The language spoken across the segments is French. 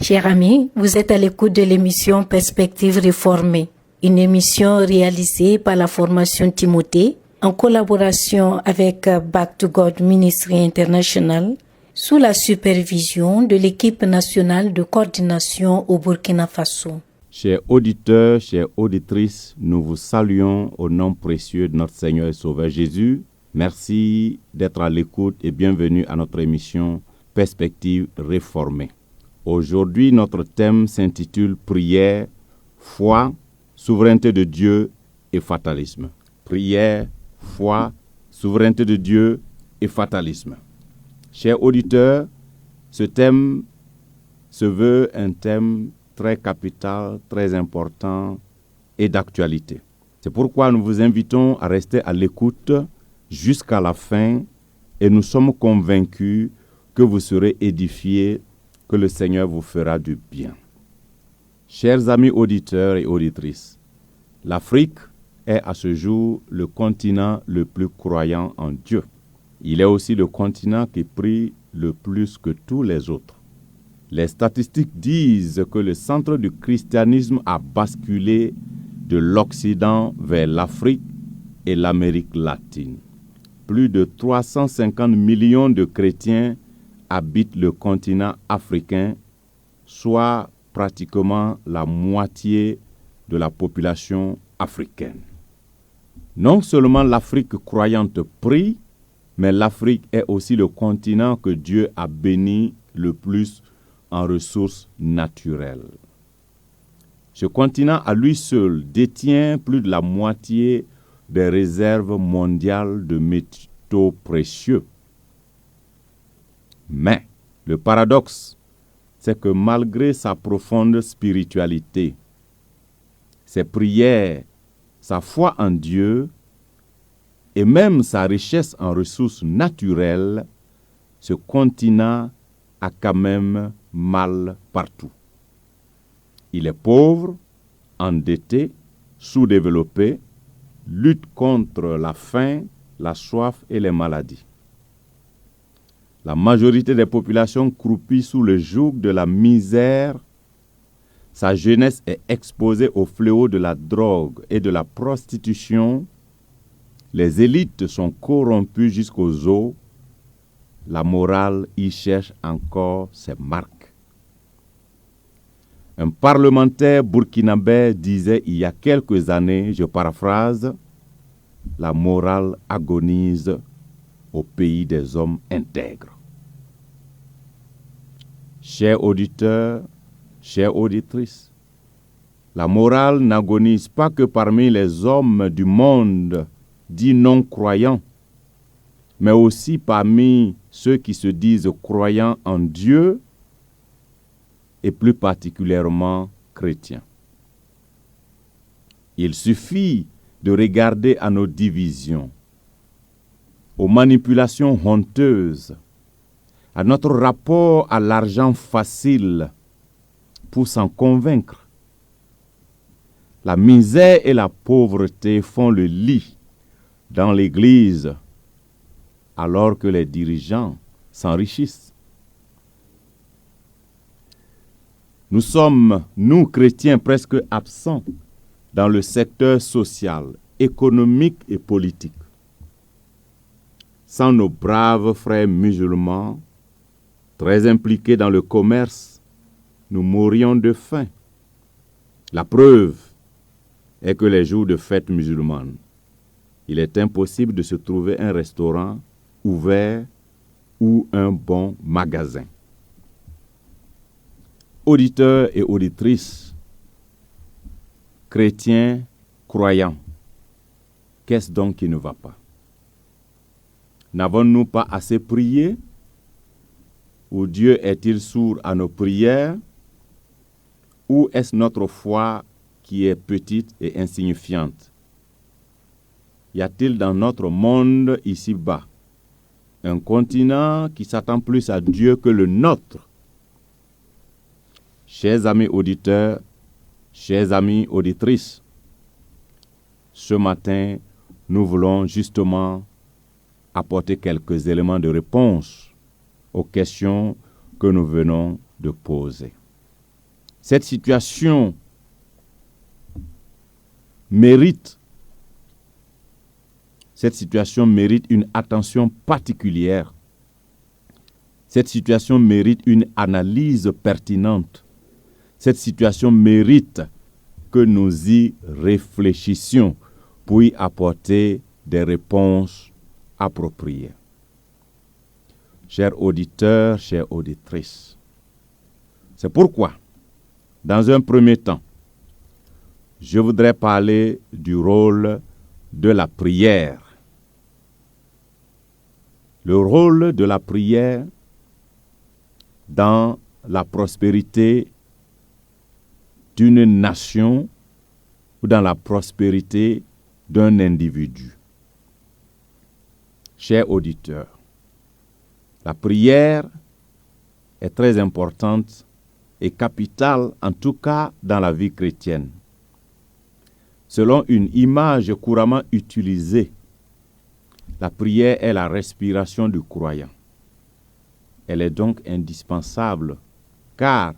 Chers amis, vous êtes à l'écoute de l'émission Perspectives réformées, une émission réalisée par la Fondation Timothée en collaboration avec Back to God Ministry International sous la supervision de l'équipe nationale de coordination au Burkina Faso. Chers auditeurs, chères auditrices, nous vous saluons au nom précieux de notre Seigneur et Sauveur Jésus. Merci d'être à l'écoute et bienvenue à notre émission Perspectives réformées. Aujourd'hui, notre thème s'intitule Prière, foi, souveraineté de Dieu et fatalisme. Prière, foi, souveraineté de Dieu et fatalisme. Chers auditeurs, ce thème se veut un thème très capital, très important et d'actualité. C'est pourquoi nous vous invitons à rester à l'écoute jusqu'à la fin et nous sommes convaincus que vous serez édifiés, que le Seigneur vous fera du bien. Chers amis auditeurs et auditrices, l'Afrique est à ce jour le continent le plus croyant en Dieu. Il est aussi le continent qui prie le plus que tous les autres. Les statistiques disent que le centre du christianisme a basculé de l'Occident vers l'Afrique et l'Amérique latine. Plus de 350 millions de chrétiens habitent le continent africain, soit pratiquement la moitié de la population africaine. Non seulement l'Afrique croyante prie, mais l'Afrique est aussi le continent que Dieu a béni le plus en ressources naturelles. Ce continent à lui seul détient plus de la moitié des réserves mondiales de métaux précieux. Mais le paradoxe, c'est que malgré sa profonde spiritualité, ses prières, sa foi en Dieu et même sa richesse en ressources naturelles, ce continent a quand même mal partout. Il est pauvre, endetté, sous-développé, lutte contre la faim, la soif et les maladies. La majorité des populations croupit sous le joug de la misère. Sa jeunesse est exposée au fléau de la drogue et de la prostitution. Les élites sont corrompues jusqu'aux os. La morale y cherche encore ses marques. Un parlementaire burkinabé disait il y a quelques années, je paraphrase, « La morale agonise au pays des hommes intègres ». Chers auditeurs, chères auditrices, la morale n'agonise pas que parmi les hommes du monde dits non-croyants, mais aussi parmi ceux qui se disent croyants en Dieu et plus particulièrement chrétiens. Il suffit de regarder à nos divisions, aux manipulations honteuses, à notre rapport à l'argent facile pour s'en convaincre. La misère et la pauvreté font le lit dans l'Église alors que les dirigeants s'enrichissent. Nous sommes, nous chrétiens, presque absents dans le secteur social, économique et politique. Sans nos braves frères musulmans, très impliqués dans le commerce, nous mourions de faim. La preuve est que les jours de fête musulmane, il est impossible de se trouver un restaurant ouvert ou un bon magasin. Auditeurs et auditrices, chrétiens, croyants, qu'est-ce donc qui ne va pas? N'avons-nous pas assez prié? Ou Dieu est-il sourd à nos prières? Ou est-ce notre foi qui est petite et insignifiante? Y a-t-il dans notre monde ici-bas un continent qui s'attend plus à Dieu que le nôtre? Chers amis auditeurs, chers amis auditrices, ce matin, nous voulons justement apporter quelques éléments de réponse aux questions que nous venons de poser. Cette situation mérite une attention particulière. Cette situation mérite une analyse pertinente. Cette situation mérite que nous y réfléchissions pour y apporter des réponses appropriées. Chers auditeurs, chères auditrices, c'est pourquoi, dans un premier temps, je voudrais parler du rôle de la prière. Le rôle de la prière dans la prospérité d'une nation ou dans la prospérité d'un individu. Chers auditeurs, la prière est très importante et capitale, en tout cas dans la vie chrétienne. Selon une image couramment utilisée, la prière est la respiration du croyant. Elle est donc indispensable, car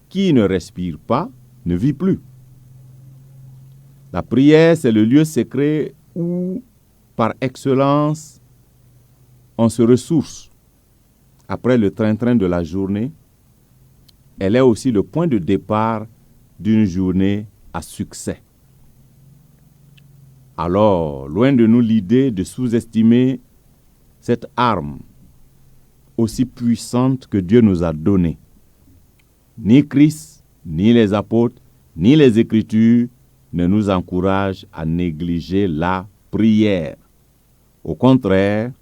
qui ne respire pas ne vit plus. La prière, c'est le lieu secret où, par excellence, on se ressource. Après le train-train de la journée, elle est aussi le point de départ d'une journée à succès. Alors, loin de nous l'idée de sous-estimer cette arme aussi puissante que Dieu nous a donnée. Ni Christ, ni les apôtres, ni les Écritures ne nous encouragent à négliger la prière. Au contraire,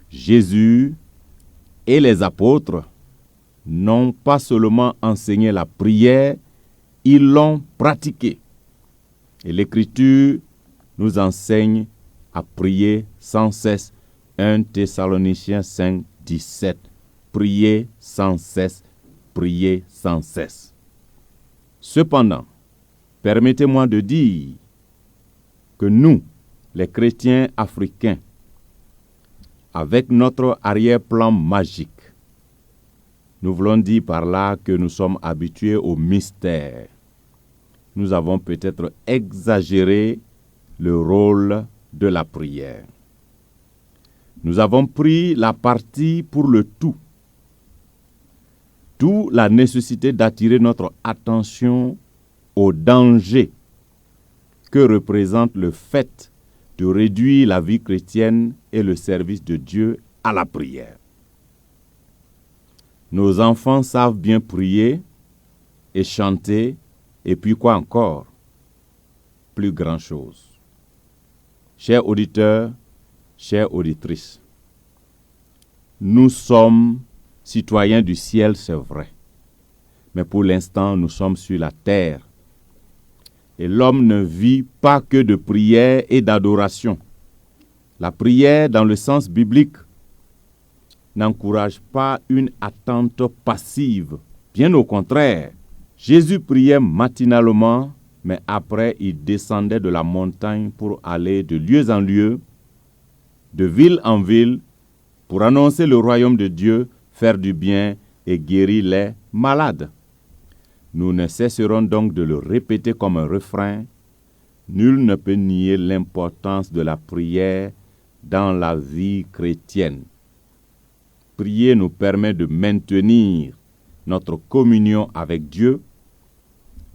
Jésus et les apôtres n'ont pas seulement enseigné la prière, ils l'ont pratiquée. Et l'Écriture nous enseigne à prier sans cesse. 1 Thessaloniciens 5, 17. Priez sans cesse, priez sans cesse. Cependant, permettez-moi de dire que nous, les chrétiens africains, avec notre arrière-plan magique, nous voulons dire par là que nous sommes habitués au mystère. Nous avons peut-être exagéré le rôle de la prière. Nous avons pris la partie pour le tout. D'où la nécessité d'attirer notre attention au danger que représente le fait de réduire la vie chrétienne et le service de Dieu à la prière. Nos enfants savent bien prier et chanter, et puis quoi encore? Plus grand-chose. Chers auditeurs, chères auditrices, nous sommes citoyens du ciel, c'est vrai. Mais pour l'instant, nous sommes sur la terre. Et l'homme ne vit pas que de prière et d'adoration. La prière, dans le sens biblique, n'encourage pas une attente passive. Bien au contraire, Jésus priait matinalement, mais après, il descendait de la montagne pour aller de lieu en lieu, de ville en ville, pour annoncer le royaume de Dieu, faire du bien et guérir les malades. Nous ne cesserons donc de le répéter comme un refrain. Nul ne peut nier l'importance de la prière dans la vie chrétienne. Prier nous permet de maintenir notre communion avec Dieu,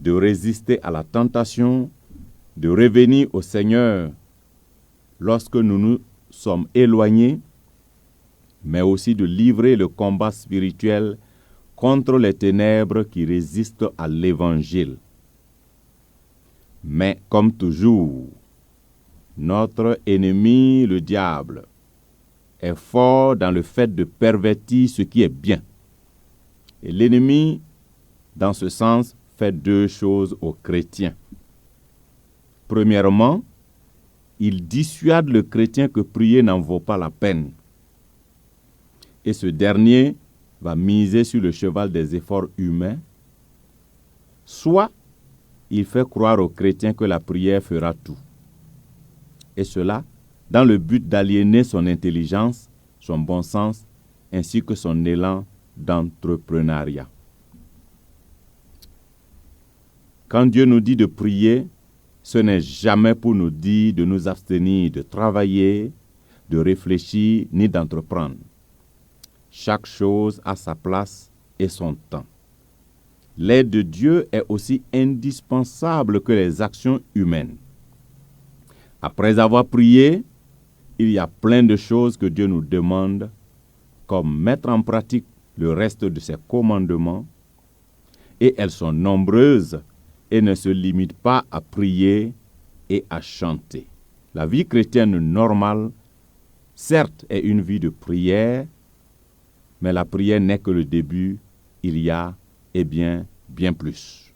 de résister à la tentation, de revenir au Seigneur lorsque nous nous sommes éloignés, mais aussi de livrer le combat spirituel contre les ténèbres qui résistent à l'Évangile. Mais comme toujours, notre ennemi, le diable, est fort dans le fait de pervertir ce qui est bien. Et l'ennemi, dans ce sens, fait deux choses aux chrétiens. Premièrement, il dissuade le chrétien que prier n'en vaut pas la peine. Et ce dernier va miser sur le cheval des efforts humains. Soit il fait croire aux chrétiens que la prière fera tout. Et cela dans le but d'aliéner son intelligence, son bon sens, ainsi que son élan d'entrepreneuriat. Quand Dieu nous dit de prier, ce n'est jamais pour nous dire de nous abstenir de travailler, de réfléchir, ni d'entreprendre. Chaque chose a sa place et son temps. L'aide de Dieu est aussi indispensable que les actions humaines. Après avoir prié, il y a plein de choses que Dieu nous demande, comme mettre en pratique le reste de ses commandements, et elles sont nombreuses et ne se limitent pas à prier et à chanter. La vie chrétienne normale, certes, est une vie de prière, mais la prière n'est que le début, il y a, bien plus.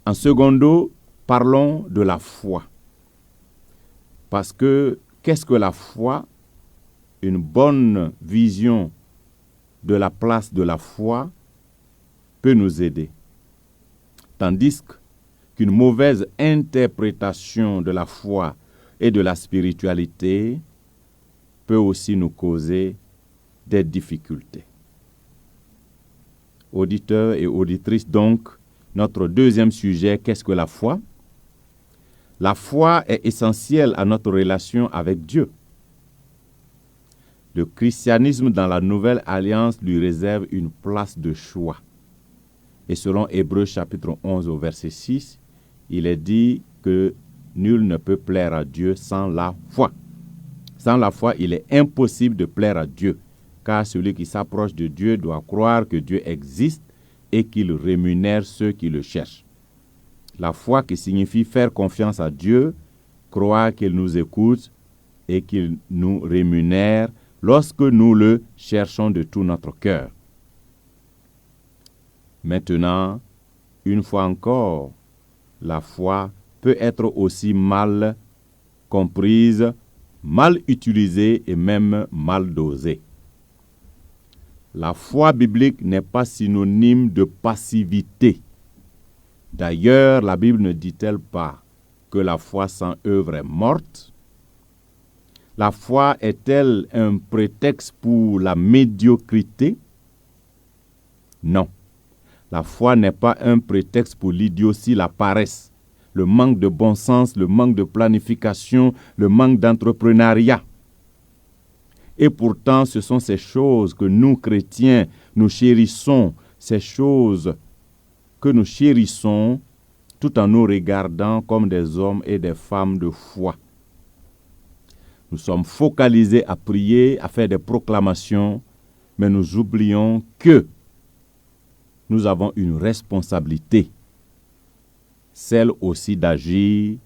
En secondo, parlons de la foi. Parce que, qu'est-ce que la foi? Une bonne vision de la place de la foi peut nous aider. Tandis qu'une mauvaise interprétation de la foi et de la spiritualité peut aussi nous causer des difficultés. Auditeurs et auditrices, donc, notre deuxième sujet, qu'est-ce que la foi? La foi est essentielle à notre relation avec Dieu. Le christianisme dans la Nouvelle Alliance lui réserve une place de choix. Et selon Hébreux chapitre 11 au verset 6, il est dit que nul ne peut plaire à Dieu sans la foi. Sans la foi, il est impossible de plaire à Dieu, car celui qui s'approche de Dieu doit croire que Dieu existe et qu'il rémunère ceux qui le cherchent. La foi qui signifie faire confiance à Dieu, croire qu'il nous écoute et qu'il nous rémunère lorsque nous le cherchons de tout notre cœur. Maintenant, une fois encore, la foi peut être aussi mal comprise, mal utilisée et même mal dosée. La foi biblique n'est pas synonyme de passivité. D'ailleurs, la Bible ne dit-elle pas que la foi sans œuvre est morte? La foi est-elle un prétexte pour la médiocrité? Non. La foi n'est pas un prétexte pour l'idiotie, la paresse, le manque de bon sens, le manque de planification, le manque d'entrepreneuriat. Et pourtant, ce sont ces choses que nous, chrétiens, nous chérissons, ces choses que nous chérissons tout en nous regardant comme des hommes et des femmes de foi. Nous sommes focalisés à prier, à faire des proclamations, mais nous oublions que nous avons une responsabilité, celle aussi d'agir,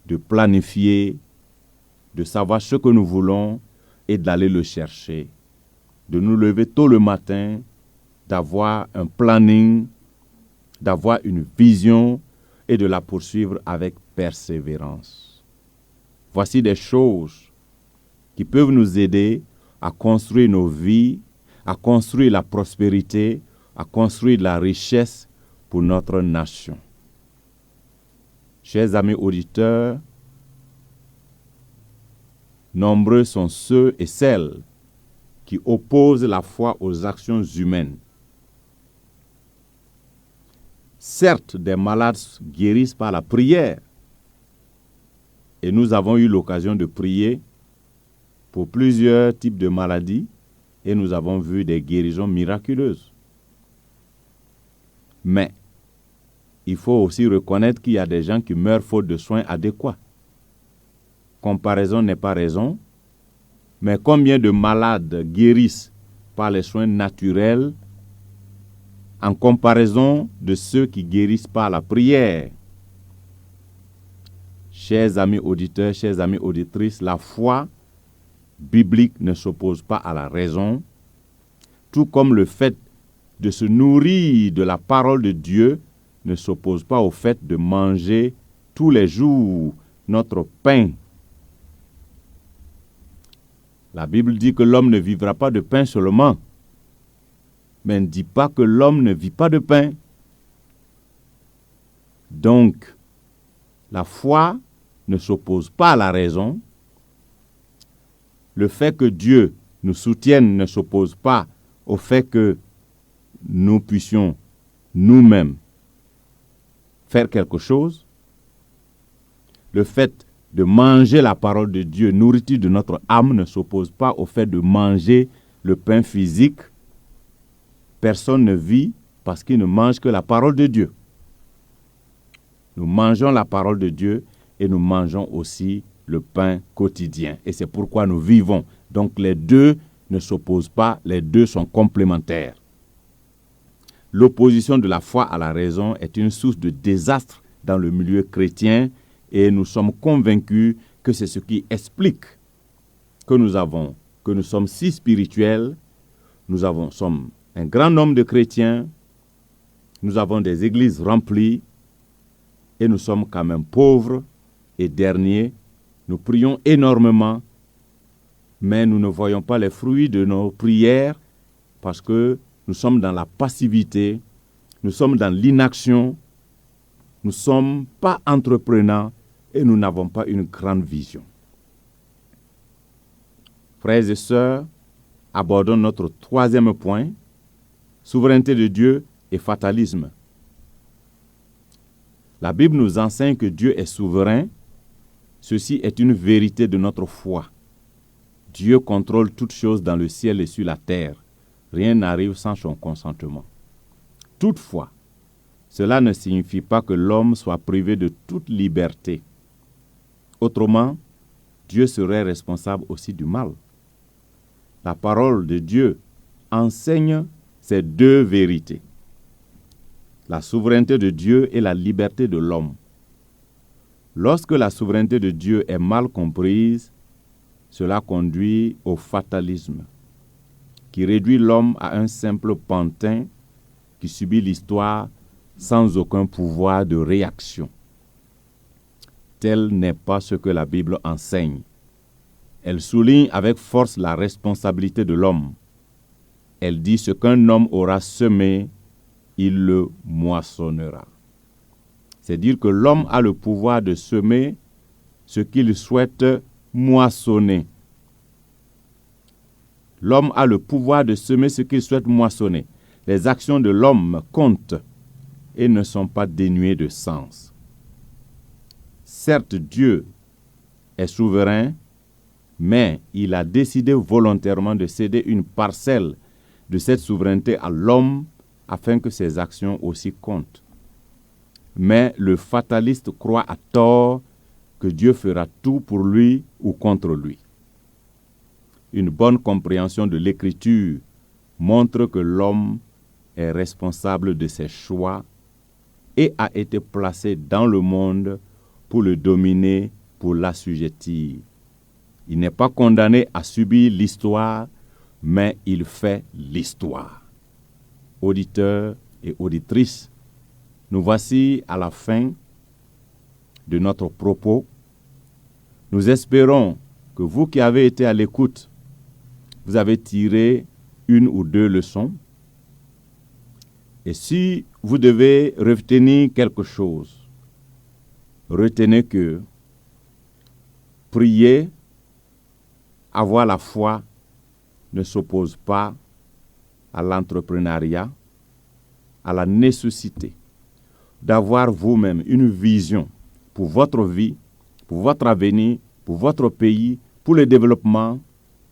de planifier, de savoir ce que nous voulons et d'aller le chercher, de nous lever tôt le matin, d'avoir un planning, d'avoir une vision et de la poursuivre avec persévérance. Voici des choses qui peuvent nous aider à construire nos vies, à construire la prospérité, à construire la richesse pour notre nation. Chers amis auditeurs, nombreux sont ceux et celles qui opposent la foi aux actions humaines. Certes, des malades guérissent par la prière, et nous avons eu l'occasion de prier pour plusieurs types de maladies, et nous avons vu des guérisons miraculeuses. Mais il faut aussi reconnaître qu'il y a des gens qui meurent faute de soins adéquats. Comparaison n'est pas raison, mais combien de malades guérissent par les soins naturels en comparaison de ceux qui guérissent par la prière? Chers amis auditeurs, chères amies auditrices, la foi biblique ne s'oppose pas à la raison, tout comme le fait de se nourrir de la parole de Dieu ne s'oppose pas au fait de manger tous les jours notre pain. La Bible dit que l'homme ne vivra pas de pain seulement, mais ne dit pas que l'homme ne vit pas de pain. Donc, la foi ne s'oppose pas à la raison. Le fait que Dieu nous soutienne ne s'oppose pas au fait que nous puissions nous-mêmes faire quelque chose. Le fait de manger la parole de Dieu, nourriture de notre âme, ne s'oppose pas au fait de manger le pain physique. Personne ne vit parce qu'il ne mange que la parole de Dieu. Nous mangeons la parole de Dieu et nous mangeons aussi le pain quotidien. Et c'est pourquoi nous vivons. Donc les deux ne s'opposent pas, les deux sont complémentaires. L'opposition de la foi à la raison est une source de désastre dans le milieu chrétien et nous sommes convaincus que c'est ce qui explique que nous sommes si spirituels, sommes un grand nombre de chrétiens, nous avons des églises remplies et nous sommes quand même pauvres et derniers. Nous prions énormément, mais nous ne voyons pas les fruits de nos prières parce que nous sommes dans la passivité, nous sommes dans l'inaction, nous ne sommes pas entreprenants et nous n'avons pas une grande vision. Frères et sœurs, abordons notre troisième point, souveraineté de Dieu et fatalisme. La Bible nous enseigne que Dieu est souverain. Ceci est une vérité de notre foi. Dieu contrôle toutes choses dans le ciel et sur la terre. Rien n'arrive sans son consentement. Toutefois, cela ne signifie pas que l'homme soit privé de toute liberté. Autrement, Dieu serait responsable aussi du mal. La parole de Dieu enseigne ces deux vérités. La souveraineté de Dieu et la liberté de l'homme. Lorsque la souveraineté de Dieu est mal comprise, cela conduit au fatalisme, qui réduit l'homme à un simple pantin qui subit l'histoire sans aucun pouvoir de réaction. Tel n'est pas ce que la Bible enseigne. Elle souligne avec force la responsabilité de l'homme. Elle dit ce qu'un homme aura semé, il le moissonnera. C'est dire que l'homme a le pouvoir de semer ce qu'il souhaite moissonner. L'homme a le pouvoir de semer ce qu'il souhaite moissonner. Les actions de l'homme comptent et ne sont pas dénuées de sens. Certes, Dieu est souverain, mais il a décidé volontairement de céder une parcelle de cette souveraineté à l'homme afin que ses actions aussi comptent. Mais le fataliste croit à tort que Dieu fera tout pour lui ou contre lui. Une bonne compréhension de l'Écriture montre que l'homme est responsable de ses choix et a été placé dans le monde pour le dominer, pour l'assujettir. Il n'est pas condamné à subir l'histoire, mais il fait l'histoire. Auditeurs et auditrices, nous voici à la fin de notre propos. Nous espérons que vous qui avez été à l'écoute, vous avez tiré une ou deux leçons. Et si vous devez retenir quelque chose, retenez que prier, avoir la foi ne s'oppose pas à l'entrepreneuriat, à la nécessité d'avoir vous-même une vision pour votre vie, pour votre avenir, pour votre pays, pour le développement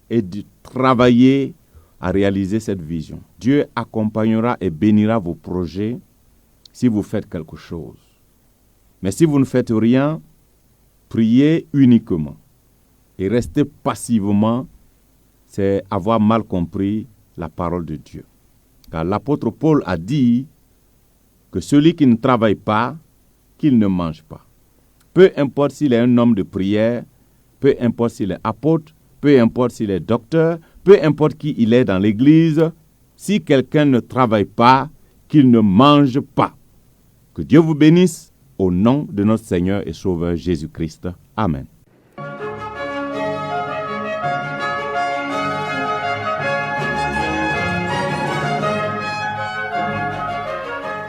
et de travailler à réaliser cette vision. Dieu accompagnera et bénira vos projets si vous faites quelque chose. Mais si vous ne faites rien, priez uniquement et rester passivement, c'est avoir mal compris la parole de Dieu. Car l'apôtre Paul a dit que celui qui ne travaille pas, qu'il ne mange pas. Peu importe s'il est un homme de prière, peu importe s'il est apôtre, peu importe s'il est docteur, peu importe qui il est dans l'église, si quelqu'un ne travaille pas, qu'il ne mange pas. Que Dieu vous bénisse au nom de notre Seigneur et Sauveur Jésus-Christ. Amen.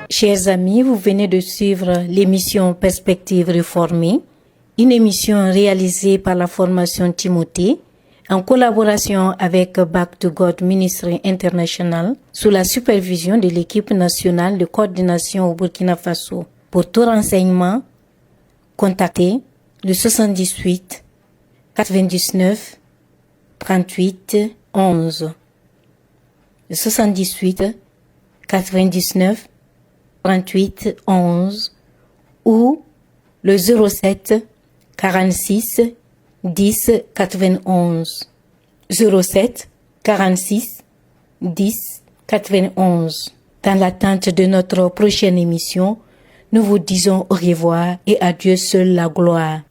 Chers amis, vous venez de suivre l'émission Perspective réformée, une émission réalisée par la formation Timothée en collaboration avec Back to God Ministry International sous la supervision de l'équipe nationale de coordination au Burkina Faso. Pour tout renseignement, contactez le 78 99 38 11. Le 78 99 38 11 ou le 07 46 10 91. 07 46 10 91. Dans l'attente de notre prochaine émission, nous vous disons au revoir et à Dieu seul la gloire.